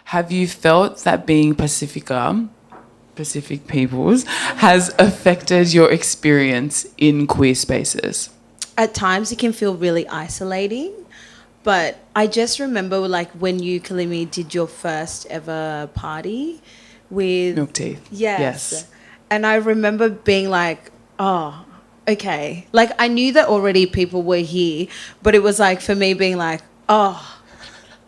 Have you felt that being Pacific peoples, has affected your experience in queer spaces? At times it can feel really isolating, but I just remember like when you, Kilimi, did your first ever party with Milk Teeth. Yes. And I remember being like, oh, okay. Like I knew that already people were here, but it was like for me being like, oh,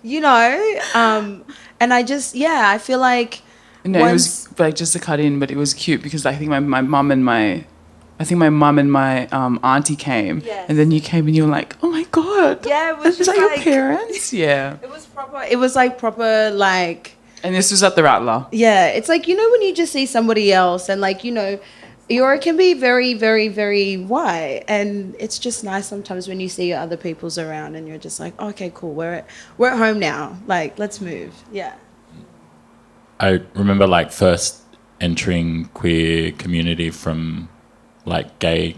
and I just, I feel like No, it was like, just to cut in, but it was cute because I think my mum and my auntie came, Yes. and then you came and you were like, oh my god, yeah, it was is just that like, your parents? Yeah. It was proper. It was like proper like. And this was at the Rattler. Yeah, it's like, when you just see somebody else and like, your can be very, very, very white, and it's just nice sometimes when you see your other people's around and you're just like, oh, okay, cool, we're at home now, like let's move. Yeah. I remember like first entering queer community from like the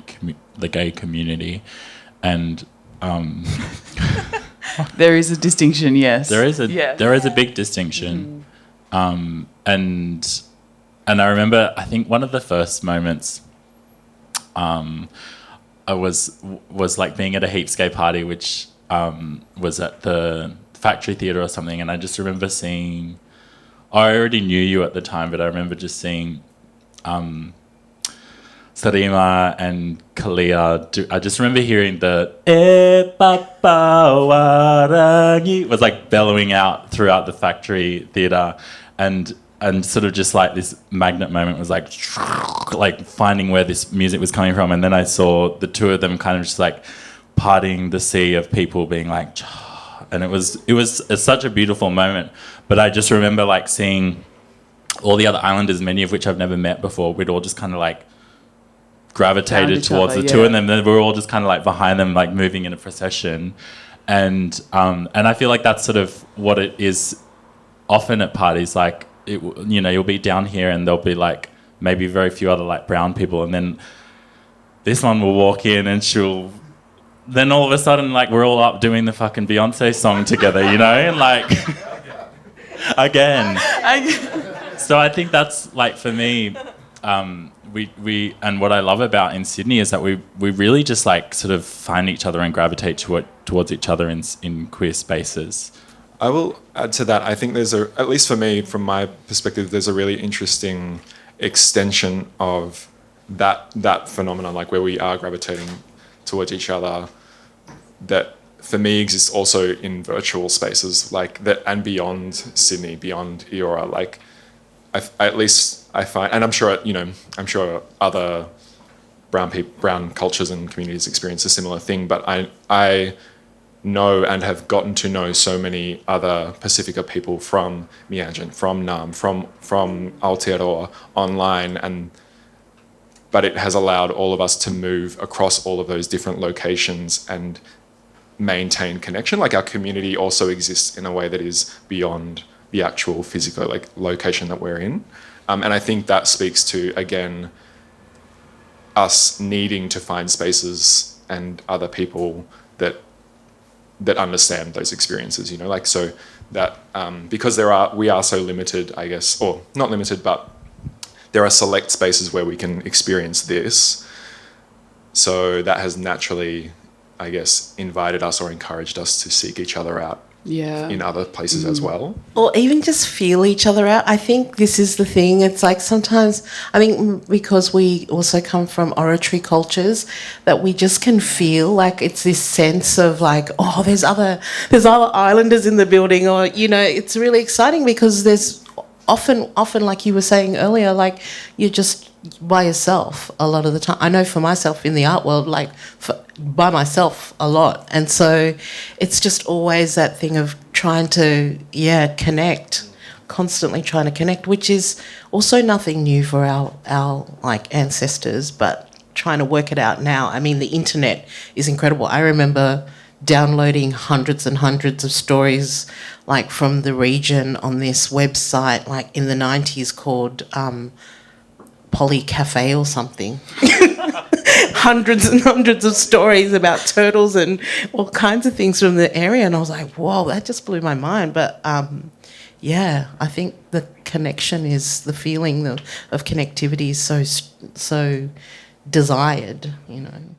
gay community, and there is a distinction, yes. There is a big distinction. And I remember, I think one of the first moments I was like being at a heaps gay party, which was at the Factory Theatre or something, and I just remember seeing, I already knew you at the time, but I remember just seeing Sereima and Kalia. I just remember hearing the Parangi was like bellowing out throughout the Factory Theatre, and sort of just like this magnet moment was like finding where this music was coming from, and then I saw the two of them kind of just like parting the sea of people being like, and it was such a beautiful moment. But I just remember like seeing all the other islanders, many of which I've never met before. We'd all just kind of like gravitated towards the two of them. Then we were all just kind of like behind them, like moving in a procession, and I feel like that's sort of what it is often at parties. Like, you'll be down here and there'll be like maybe very few other like brown people, and then this one will walk in and then all of a sudden like we're all up doing the fucking Beyonce song together, and like again. So I think that's like, for me, we and what I love about in Sydney is that we really just like sort of find each other and gravitate towards each other in queer spaces. I will add to that. I think at least for me, from my perspective, there's a really interesting extension of that phenomenon, like where we are gravitating towards each other, that for me exists also in virtual spaces, like that, and beyond Sydney, beyond Eora. Like, at least I find, and I'm sure other brown cultures and communities experience a similar thing, but I know and have gotten to know so many other Pasifika people from Mianjin, from Nam, from Aotearoa online, but it has allowed all of us to move across all of those different locations and maintain connection. Like, our community also exists in a way that is beyond the actual physical location that we're in. And I think that speaks to, again, us needing to find spaces and other people that understand those experiences, so that because we are so limited, I guess, or not limited, but there are select spaces where we can experience this. So that has naturally, I guess, invited us or encouraged us to seek each other out in other places as well. Or even just feel each other out. I think this is the thing. It's like sometimes, I think because we also come from oratory cultures, that we just can feel like it's this sense of like, oh, there's other islanders in the building, or, it's really exciting because there's often like you were saying earlier, like you're just by yourself a lot of the time. I know for myself in the art world, like by myself a lot. And so it's just always that thing of trying to, connect, constantly trying to connect, which is also nothing new for our like ancestors, but trying to work it out now. I mean, the internet is incredible. I remember downloading hundreds and hundreds of stories like from the region on this website like in the 90s called Poly Cafe or something. Hundreds and hundreds of stories about turtles and all kinds of things from the area, and I was like, whoa, that just blew my mind. But yeah, I think the connection is the feeling of connectivity is so desired, you know.